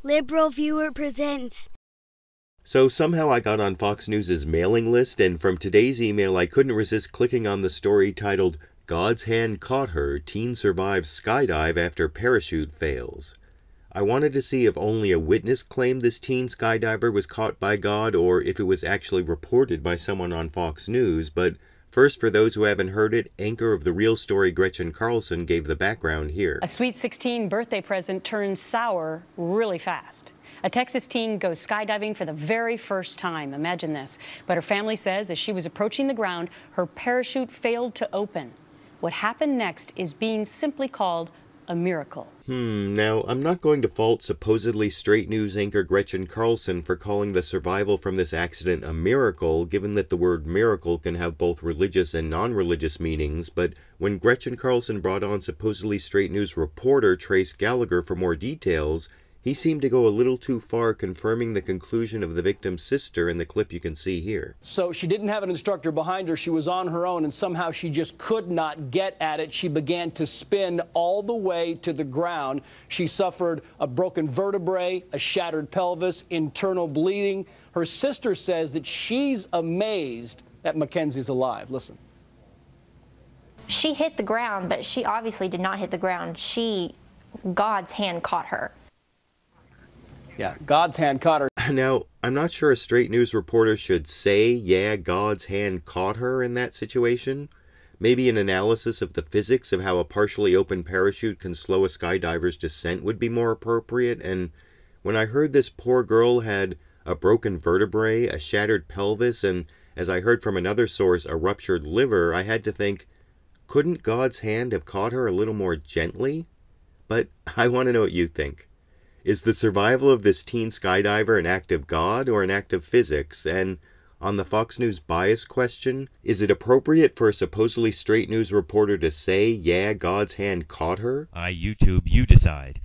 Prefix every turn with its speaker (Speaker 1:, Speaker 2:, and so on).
Speaker 1: LiberalViewer presents.
Speaker 2: So somehow I got on Fox News' mailing list, and from today's email I couldn't resist clicking on the story titled, "God's Hand Caught Her, Teen Survives Skydive After Parachute Fails." I wanted to see if only a witness claimed this teen skydiver was caught by God, or if it was actually reported by someone on Fox News, but first, for those who haven't heard it, anchor of The Real Story Gretchen Carlson gave the background here.
Speaker 3: A sweet 16 birthday present turns sour really fast. A Texas teen goes skydiving for the very first time. Imagine this. But her family says as she was approaching the ground, her parachute failed to open. What happened next is being simply called a miracle.
Speaker 2: Now, I'm not going to fault supposedly straight news anchor Gretchen Carlson for calling the survival from this accident a miracle, given that the word miracle can have both religious and non-religious meanings, but when Gretchen Carlson brought on supposedly straight news reporter Trace Gallagher for more details, he seemed to go a little too far, confirming the conclusion of the victim's sister in the clip you can see here.
Speaker 4: So she didn't have an instructor behind her. She was on her own, and somehow she just could not get at it. She began to spin all the way to the ground. She suffered a broken vertebrae, a shattered pelvis, internal bleeding. Her sister says that she's amazed that Mackenzie's alive. Listen.
Speaker 5: She hit the ground, but she obviously did not hit the ground. God's hand caught her.
Speaker 4: Yeah, God's hand caught her.
Speaker 2: Now, I'm not sure a straight news reporter should say, yeah, God's hand caught her in that situation. Maybe an analysis of the physics of how a partially open parachute can slow a skydiver's descent would be more appropriate. And when I heard this poor girl had a broken vertebrae, a shattered pelvis, and as I heard from another source, a ruptured liver, I had to think, couldn't God's hand have caught her a little more gently? But I want to know what you think. Is the survival of this teen skydiver an act of God or an act of physics? And on the Fox News bias question, is it appropriate for a supposedly straight news reporter to say, yeah, God's hand caught her?
Speaker 6: YouTube, you decide.